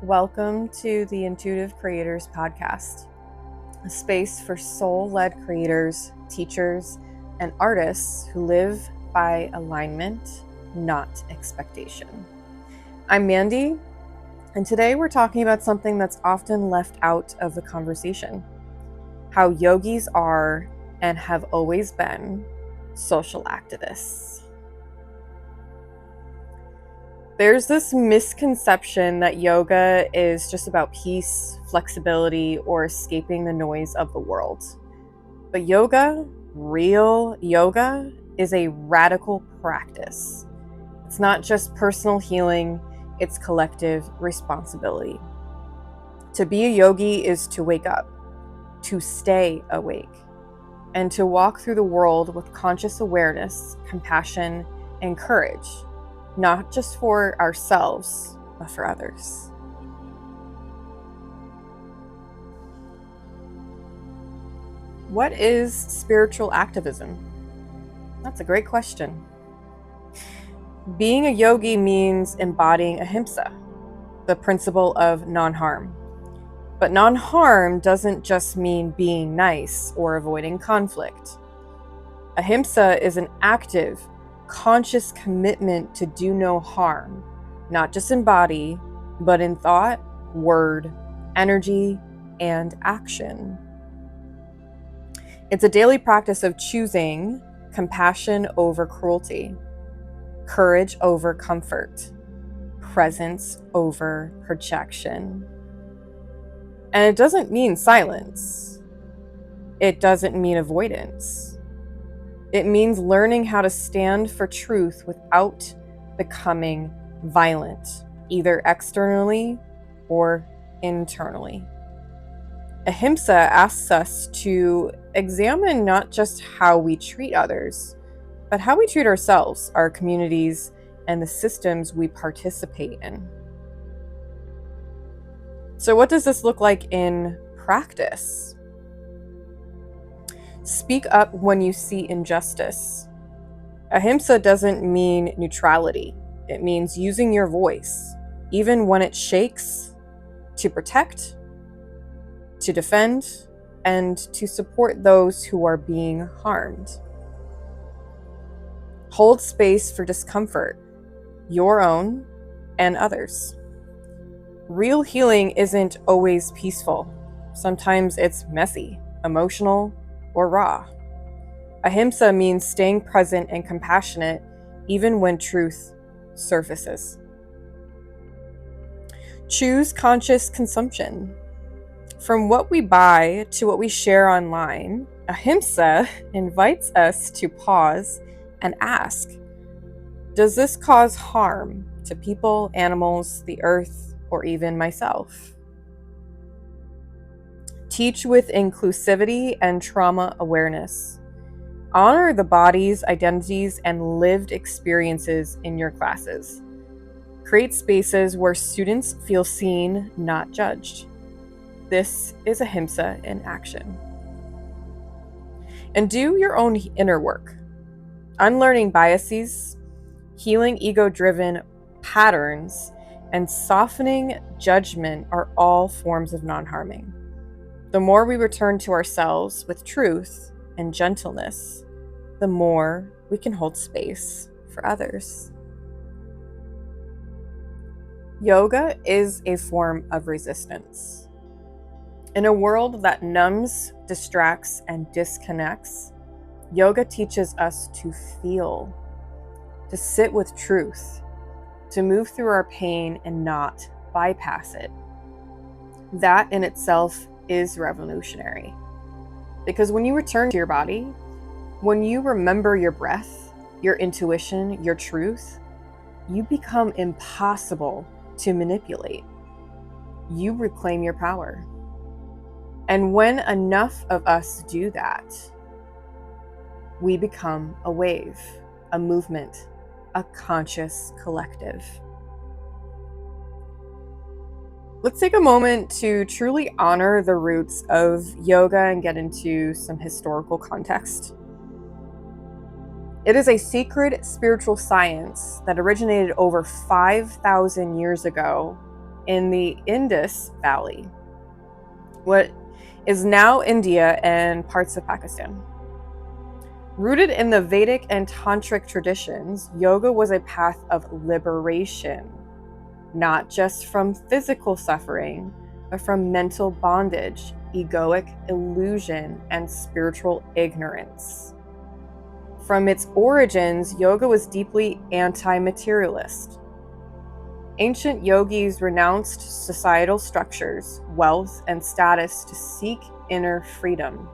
Welcome to the Intuitive Creators Podcast, a space for soul-led creators, teachers, and artists who live by alignment, not expectation. I'm Mandee, and today we're talking about something that's often left out of the conversation: how yogis are and have always been social activists. There's this misconception that yoga is just about peace, flexibility, or escaping the noise of the world. But yoga, real yoga, is a radical practice. It's not just personal healing, it's collective responsibility. To be a yogi is to wake up, to stay awake, and to walk through the world with conscious awareness, compassion, and courage. Not just for ourselves, but for others. What is spiritual activism? That's a great question. Being a yogi means embodying ahimsa, the principle of non-harm. But non-harm doesn't just mean being nice or avoiding conflict. Ahimsa is an active, conscious commitment to do no harm, not just in body, but in thought, word, energy, and action. It's a daily practice of choosing compassion over cruelty, courage over comfort, presence over projection. And it doesn't mean silence. It doesn't mean avoidance. It means learning how to stand for truth without becoming violent, either externally or internally. Ahimsa asks us to examine not just how we treat others, but how we treat ourselves, our communities, and the systems we participate in. So what does this look like in practice? Speak up when you see injustice. Ahimsa doesn't mean neutrality. It means using your voice, even when it shakes, to protect, to defend, and to support those who are being harmed. Hold space for discomfort, your own and others. Real healing isn't always peaceful. Sometimes it's messy, emotional, or raw. Ahimsa means staying present and compassionate even when truth surfaces. Choose conscious consumption. From what we buy to what we share online, Ahimsa invites us to pause and ask, does this cause harm to people, animals, the earth, or even myself? Teach with inclusivity and trauma awareness. Honor the bodies, identities, and lived experiences in your classes. Create spaces where students feel seen, not judged. This is Ahimsa in action. And do your own inner work. Unlearning biases, healing ego-driven patterns, and softening judgment are all forms of non-harming. The more we return to ourselves with truth and gentleness, the more we can hold space for others. Yoga is a form of resistance. In a world that numbs, distracts, and disconnects, yoga teaches us to feel, to sit with truth, to move through our pain and not bypass it. That in itself is revolutionary. Because when you return to your body, when you remember your breath, your intuition, your truth, you become impossible to manipulate. You reclaim your power. And when enough of us do that, we become a wave, a movement, a conscious collective. Let's take a moment to truly honor the roots of yoga and get into some historical context. It is a sacred spiritual science that originated over 5,000 years ago in the Indus Valley, what is now India and parts of Pakistan. Rooted in the Vedic and Tantric traditions, yoga was a path of liberation, not just from physical suffering, but from mental bondage, egoic illusion, and spiritual ignorance. From its origins, yoga was deeply anti-materialist. Ancient yogis renounced societal structures, wealth, and status to seek inner freedom.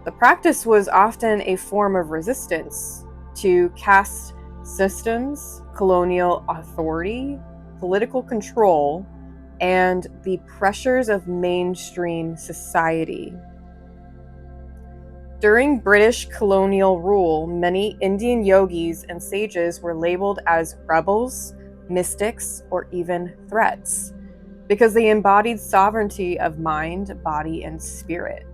The practice was often a form of resistance to caste systems, colonial authority, political control, and the pressures of mainstream society. During British colonial rule, many Indian yogis and sages were labeled as rebels, mystics, or even threats, because they embodied sovereignty of mind, body, and spirit.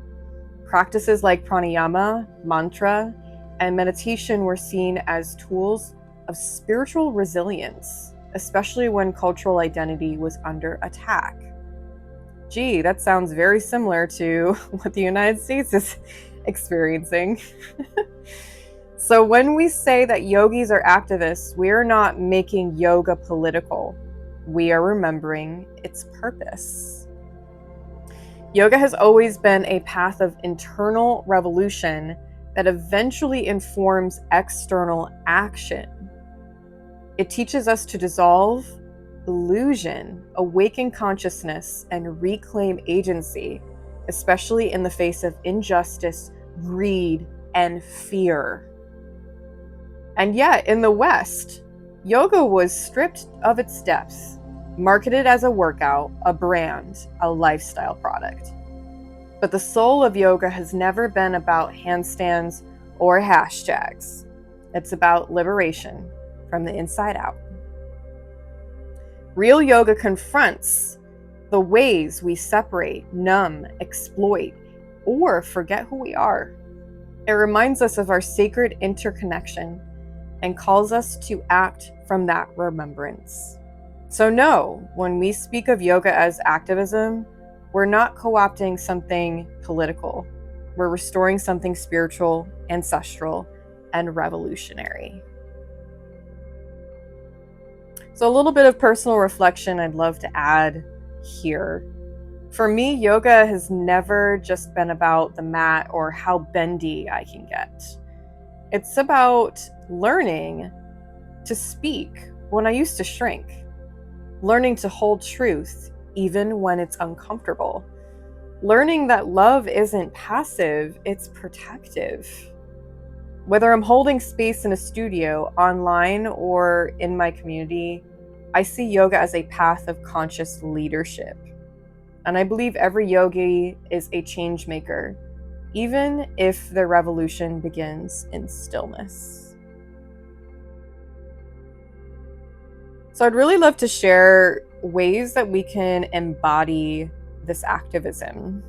Practices like pranayama, mantra, and meditation were seen as tools of spiritual resilience, especially when cultural identity was under attack. Gee, that sounds very similar to what the United States is experiencing. So when we say that yogis are activists, we are not making yoga political. We are remembering its purpose. Yoga has always been a path of internal revolution that eventually informs external action. It teaches us to dissolve illusion, awaken consciousness, and reclaim agency, especially in the face of injustice, greed, and fear. And yet, in the West, yoga was stripped of its depth, marketed as a workout, a brand, a lifestyle product. But the soul of yoga has never been about handstands or hashtags. It's about liberation from the inside out. Real yoga confronts the ways we separate, numb, exploit, or forget who we are. It reminds us of our sacred interconnection and calls us to act from that remembrance. So no, when we speak of yoga as activism, we're not co-opting something political. We're restoring something spiritual, ancestral, and revolutionary. So a little bit of personal reflection I'd love to add here. For me, yoga has never just been about the mat or how bendy I can get. It's about learning to speak when I used to shrink, learning to hold truth even when it's uncomfortable, learning that love isn't passive, it's protective. Whether I'm holding space in a studio, online, or in my community, I see yoga as a path of conscious leadership. And I believe every yogi is a change maker, even if the revolution begins in stillness. So I'd really love to share ways that we can embody this activism.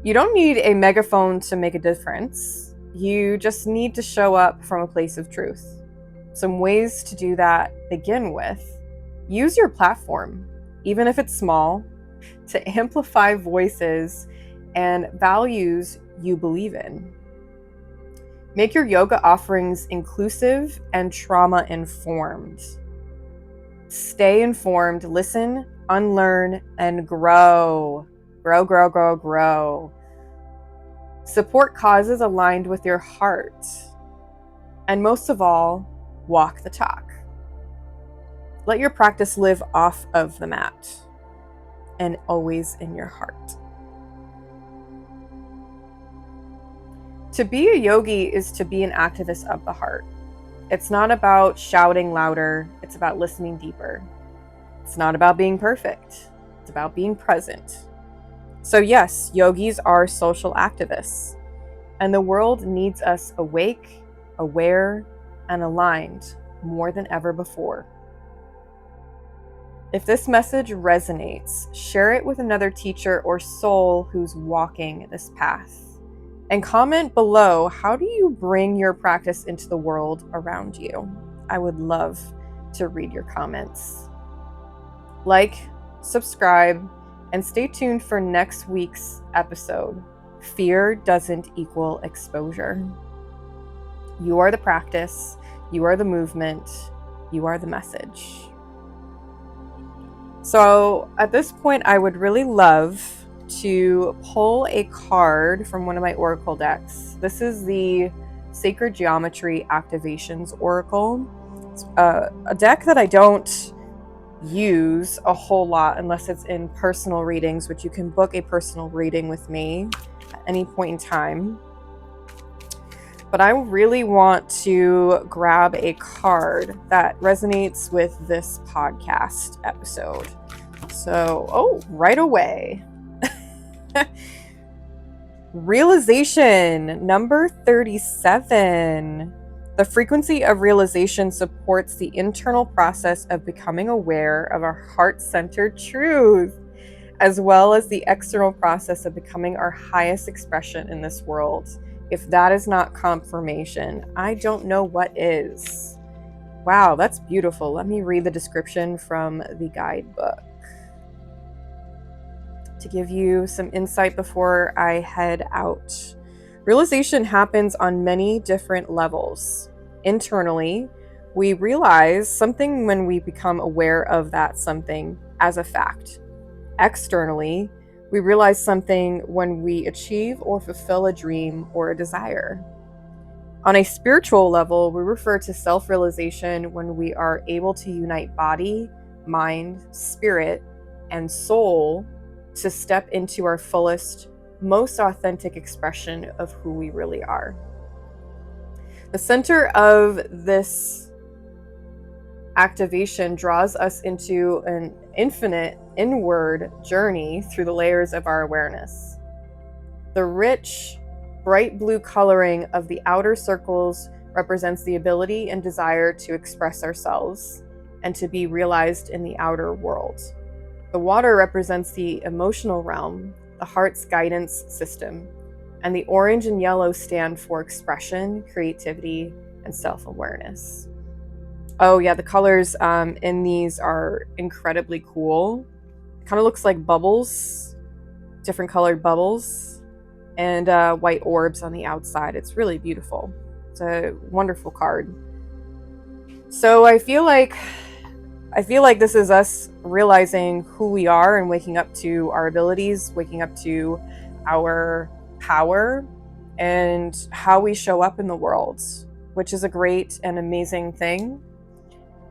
You don't need a megaphone to make a difference. You just need to show up from a place of truth. Some ways to do that begin with: use your platform, even if it's small, to amplify voices and values you believe in. Make your yoga offerings inclusive and trauma-informed. Stay informed, listen, unlearn, and grow. Grow, grow, grow, grow. Support causes aligned with your heart. And most of all, walk the talk. Let your practice live off of the mat and always in your heart. To be a yogi is to be an activist of the heart. It's not about shouting louder, it's about listening deeper. It's not about being perfect, it's about being present. So yes, yogis are social activists, and the world needs us awake, aware, and aligned more than ever before. If this message resonates, share it with another teacher or soul who's walking this path. And comment below, how do you bring your practice into the world around you? I would love to read your comments. like, subscribe, and stay tuned for next week's episode. Fear doesn't equal exposure. You are the practice, you are the movement, you are the message. So at this point, I would really love to pull a card from one of my oracle decks. This is the Sacred Geometry Activations Oracle. It's a deck that I don't use a whole lot unless it's in personal readings, which you can book a personal reading with me at any point in time. But I really want to grab a card that resonates with this podcast episode. So, right away. Realization, number 37. The frequency of realization supports the internal process of becoming aware of our heart-centered truth, as well as the external process of becoming our highest expression in this world. If that is not confirmation, I don't know what is. Wow, that's beautiful. Let me read the description from the guidebook to give you some insight before I head out. Realization happens on many different levels. Internally, we realize something when we become aware of that something as a fact. Externally, we realize something when we achieve or fulfill a dream or a desire. On a spiritual level, we refer to self-realization when we are able to unite body, mind, spirit, and soul to step into our fullest, most authentic expression of who we really are. The center of this activation draws us into an infinite inward journey through the layers of our awareness. The rich, bright blue coloring of the outer circles represents the ability and desire to express ourselves and to be realized in the outer world. The water represents the emotional realm, the heart's guidance system, and the orange and yellow stand for expression, creativity, and self-awareness. Oh yeah, the colors in these are incredibly cool. It kind of looks like bubbles, different colored bubbles, and white orbs on the outside. It's really beautiful. It's a wonderful card. So I feel like this is us realizing who we are and waking up to our abilities, waking up to our power and how we show up in the world, which is a great and amazing thing.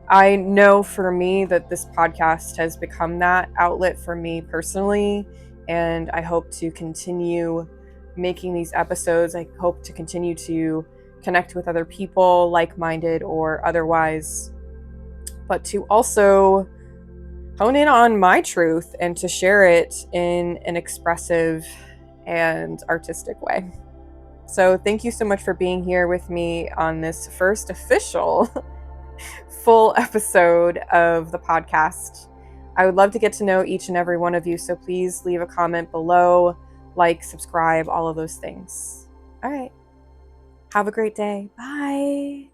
I know for me that this podcast has become that outlet for me personally, and I hope to continue making these episodes. I hope to continue to connect with other people, like-minded or otherwise, but to also hone in on my truth and to share it in an expressive and artistic way. So thank you so much for being here with me on this first official full episode of the podcast. I would love to get to know each and every one of you, so please leave a comment below, like, subscribe, all of those things. All right. Have a great day. Bye.